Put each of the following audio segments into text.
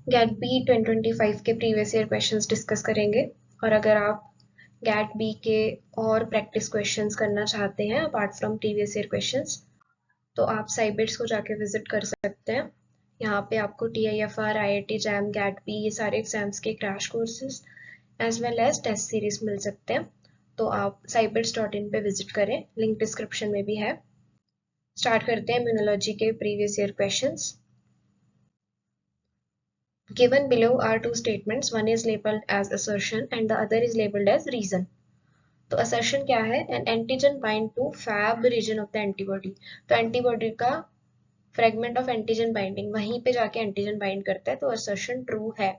Gate B 2025 के previous year questions discuss करेंगे। और अगर आप गैट बी के और प्रैक्टिस क्वेश्चंस करना चाहते हैं apart from previous year questions, तो आप साइबिट्स को जाके विजिट कर सकते हैं। यहाँ पे आपको TIFR, IIT जैम, गैट बी ये सारे एग्जाम्स के crash courses as well as test series मिल सकते हैं। तो आप cybids.in पे विजिट करें, लिंक डिस्क्रिप्शन में भी है। स्टार्ट करते हैं इम्यूनोलॉजी के previous year questions. Given below are two statements, one is labeled as assertion and the other is labeled as reason. तो assertion क्या है? An antigen bind to Fab region of the antibody. तो antibody का fragment of antigen binding वहीं पे जाके antigen bind करता है, तो assertion true है.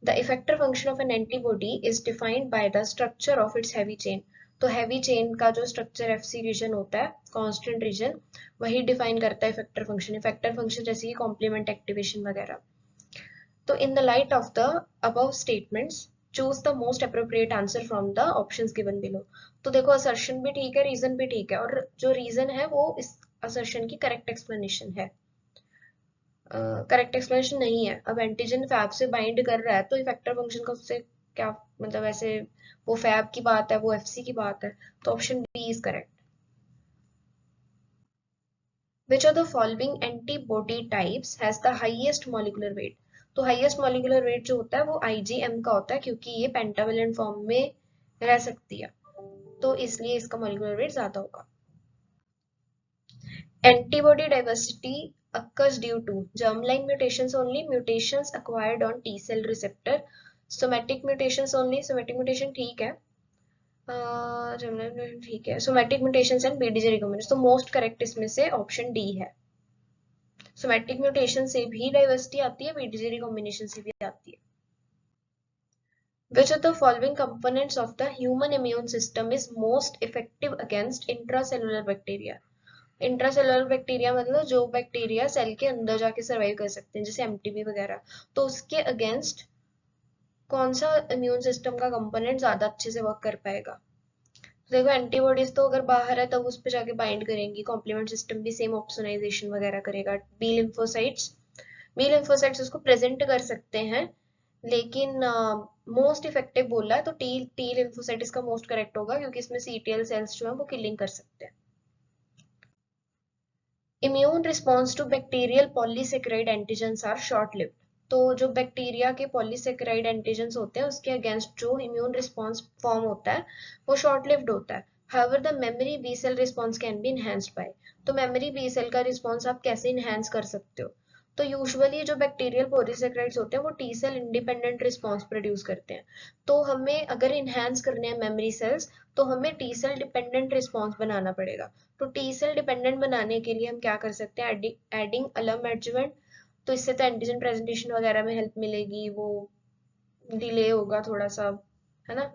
The effector function of an antibody is defined by the structure of its heavy chain. तो heavy chain का जो structure FC region होता है, constant region, वही define करता है effector function. effector function जैसे कि complement activation वगैरह. तो in the light of the above statements, choose the most appropriate answer from the options given below. तो देखो assertion भी ठीक है, reason भी ठीक है, और जो reason है वो इस assertion की correct explanation है। करेक्ट एक्सप्लेनेशन नहीं है। अब एंटीजन फैब से बाइंड कर रहा है तो इफेक्टर फंक्शन का उससे क्या मतलब, ऐसे वो फैब की बात है, वो एफसी की बात है, तो option B is correct. Which of the following antibody types has the highest molecular weight? तो highest molecular weight जो होता है वो IgM का होता है, क्योंकि ये पेंटावेलेंट फॉर्म में रह सकती है, तो इसलिए इसका molecular weight ज्यादा होगा। Antibody diversity occurs due to germline mutations only, mutations acquired on T cell receptor, somatic mutations only, somatic mutation ठीक है, germline ठीक है, somatic mutations and BDG recombination, तो मोस्ट करेक्ट इसमें से ऑप्शन डी है। सोमैटिक म्यूटेशन से भी डाइवर्सिटी आती है, बीटीजी रिकॉम्बिनेशन से भी आती है। Which of the following components of the human immune system is most effective against intracellular bacteria? Intracellular bacteria मतलब जो बैक्टीरिया सेल के अंदर जाके सर्वाइव कर सकते हैं, जैसे MTB वगैरह, तो उसके अगेंस्ट कौन सा इम्यून सिस्टम का कंपोनेंट ज्यादा अच्छे से वर्क कर पाएगा? देखो एंटीबॉडीज तो अगर बाहर है तब उस पर जाके बाइंड करेंगी, कॉम्प्लीमेंट सिस्टम भी सेम ऑप्सोनाइजेशन वगैरह करेगा। बी लिम्फोसाइट्स उसको प्रेजेंट कर सकते हैं, लेकिन मोस्ट इफेक्टिव बोला है तो टी लिम्फोसाइट इसका मोस्ट करेक्ट होगा, क्योंकि इसमें CTL सेल्स जो है वो किलिंग कर सकते हैं। Immune response to bacterial polysaccharide antigens are short lived. तो जो बैक्टीरिया के पॉलीसेकेराइड एंटीजेंस होते हैं उसके अगेंस्ट जो इम्यून रिस्पॉन्स फॉर्म होता है वो शॉर्ट लिव्ड होता है। However the memory B cell response can be enhanced by. तो मेमोरी बी सेल का रिस्पॉन्स आप कैसे इनहेंस कर सकते हो? तो यूजुअली जो बैक्टीरियल पॉलीसेकेराइड्स होते हैं वो T cell independent response produce करते हैं। तो हमें अगर इनहेंस करने हैं मेमोरी सेल्स तो हमें टी सेल डिपेंडेंट रिस्पॉन्स बनाना पड़ेगा। तो टी सेल डिपेंडेंट बनाने के लिए हम क्या कर सकते हैं? एडिंग अलम एडजुवेंट। तो इससे तो एंटीजन प्रेजेंटेशन वगैरह में हेल्प मिलेगी, वो डिले होगा थोड़ा सा, है ना,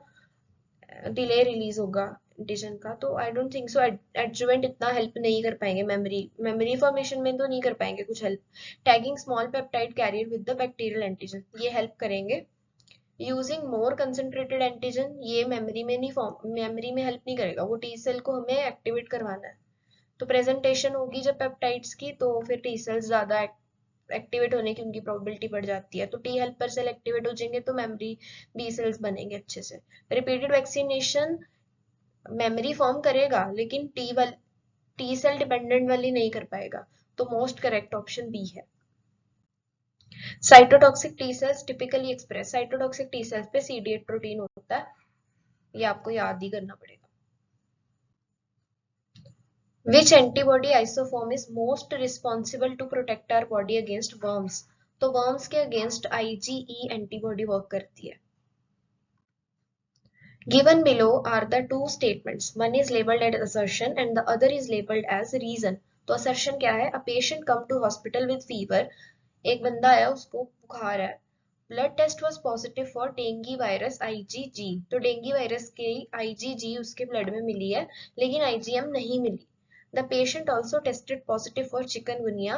डिले रिलीज होगा एंटीजन का। तो I don't think so adjuvant इतना हेल्प नहीं कर पाएंगे, मेमोरी फॉर्मेशन में तो नहीं कर पाएंगे कुछ help. Tagging small peptide carrier with the bacterial antigen, ये हेल्प करेंगे। यूजिंग मोर कंसंट्रेटेड एंटीजन, ये मेमोरी में हेल्प नहीं करेगा, वो टी सेल को हमें एक्टिवेट करवाना है। तो प्रेजेंटेशन होगी जब पेप्टाइड्स की, तो फिर टी सेल्स ज्यादा एक्टिवेट होने की उनकी प्रोबेबिलिटी बढ़ जाती है। तो टी हेल्पर सेल एक्टिवेट हो जाएंगे तो मेमोरी बी सेल्स बनेंगे अच्छे से। रिपीटेड वैक्सीनेशन मेमोरी फॉर्म करेगा, लेकिन टी सेल डिपेंडेंट वाली नहीं कर पाएगा। तो मोस्ट करेक्ट ऑप्शन बी है। Cytotoxic T cells typically express, cytotoxic T cells पे CD8 प्रोटीन होता है, ये आपको याद ही करना पड़ेगा। Which antibody isoform is most responsible to protect our body against worms? तो worms के against IgE antibody work करती है। Given below are the two statements. One is labeled as assertion and the other is labeled as reason. तो assertion क्या है? A patient come to hospital with fever. एक बंदा आया, उसको बुखार है। Blood test was positive for dengue virus IgG. तो डेंगू वायरस के IgG उसके ब्लड में मिली है, लेकिन IgM नहीं मिली। The patient also tested positive for chikungunya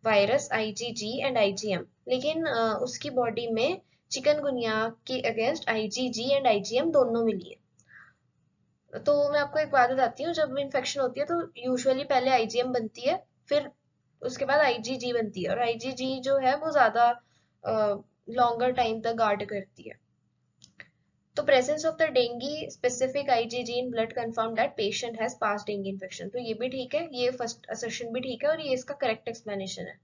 virus IgG and IgM, लेकिन उसकी बॉडी में चिकनगुनिया के अगेंस्ट IgG एंड IgM दोनों मिली है। तो मैं आपको एक बात बताती हूँ, जब इन्फेक्शन होती है तो यूजुअली पहले IgM बनती है, फिर उसके बाद IgG बनती है, और IgG जो है वो ज्यादा लॉन्गर टाइम तक गार्ड करती है। तो presence of the dinghy specific IgG in blood confirm that patient has pass dinghy infection. तो ये भी ठीक है, ये फर्स्ट असर्शन भी ठीक है और ये इसका करेक्ट एक्सप्लेनेशन है।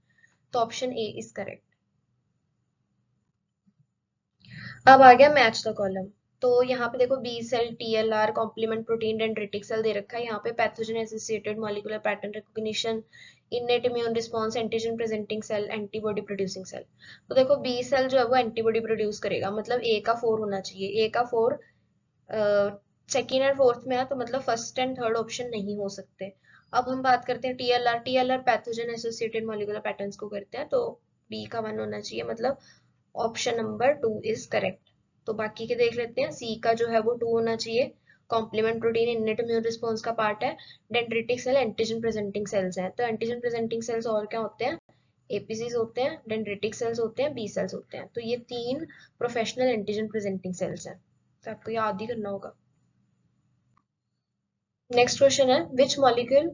तो ऑप्शन ए इज करेक्ट। अब आ गया मैच द कॉलम। तो यहाँ पे देखो B cell, TLR, complement protein, dendritic cell दे रखा है। यहाँ पे pathogen associated molecular pattern recognition, innate immune response, antigen presenting cell, antibody producing cell. तो देखो बी सेल जो है वो एंटीबॉडी प्रोड्यूस करेगा, मतलब ए का 4 होना चाहिए। ए का 4 सेकेंड एंड फोर्थ में है, तो मतलब फर्स्ट एंड थर्ड ऑप्शन नहीं हो सकते। अब हम बात करते हैं TLR। TLR pathogen associated molecular patterns को करते हैं, तो बी का 1 होना चाहिए, मतलब ऑप्शन नंबर 2 इज करेक्ट। तो बाकी के देख लेते हैं। सी का जो है वो 2 होना चाहिए। Complement protein innate immune response का पार्ट है। Dendritic cell antigen presenting cells हैं। तो एंटीजन प्रेजेंटिंग सेल्स और क्या होते हैं? APCs होते हैं, डेंड्रिटिक सेल्स होते हैं, बी सेल्स होते हैं। तो ये 3 प्रोफेशनल एंटीजन प्रेजेंटिंग सेल्स हैं, तो आपको याद ही करना होगा। नेक्स्ट क्वेश्चन है which molecule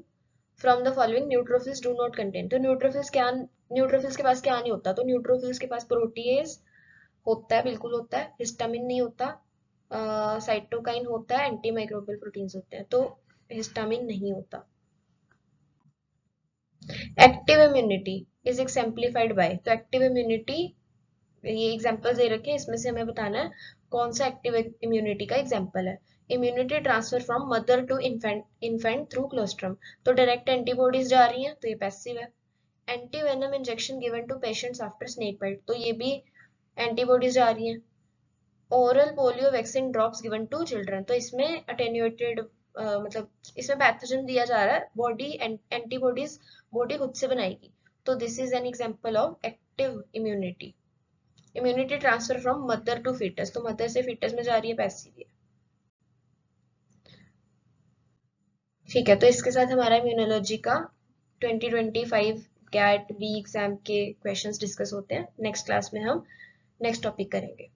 from the following neutrophils do not contain. तो न्यूट्रोफिल्स के पास क्या नहीं होता? तो न्यूट्रोफिल्स के पास प्रोटीएज होता है, बिल्कुल होता है। हिस्टामिन नहीं होता, साइटोकाइन होता है, एंटी माइक्रोबियल प्रोटीन्स होते हैं। तो हिस्टामिन नहीं होता। Active immunity is exemplified by. तो एक्टिव इम्यूनिटी, ये एग्जांपल दे रखे हैं, इसमें से हमें बताना है कौन सा एक्टिव इम्यूनिटी का एग्जांपल है। Immunity transfer from mother to infant through colostrum. तो डायरेक्ट एंटीबॉडीज जा रही हैं, तो ये पैसिव है। Anti venom injection given to patients after snake bite. तो ये भी एंटीबॉडीज जा रही हैं। Oral polio vaccine drops given to children. तो इसमें अटेन्यूएटेड मतलब इसमें पैथोजन दिया जा रहा है, बॉडी एंटीबॉडीज बॉडी खुद से बनाएगी। तो this is an example of active immunity. Immunity transfer from mother to foetus. तो मदर से फीटस में जा रही है, पैसिव है। ठीक है, तो इसके साथ हमारा इम्यूनोलॉजी का 2025 कैट बी एग्जाम के क्वेश्चंस डिस्कस होते हैं। नेक्स्ट क्लास में हम नेक्स्ट टॉपिक करेंगे।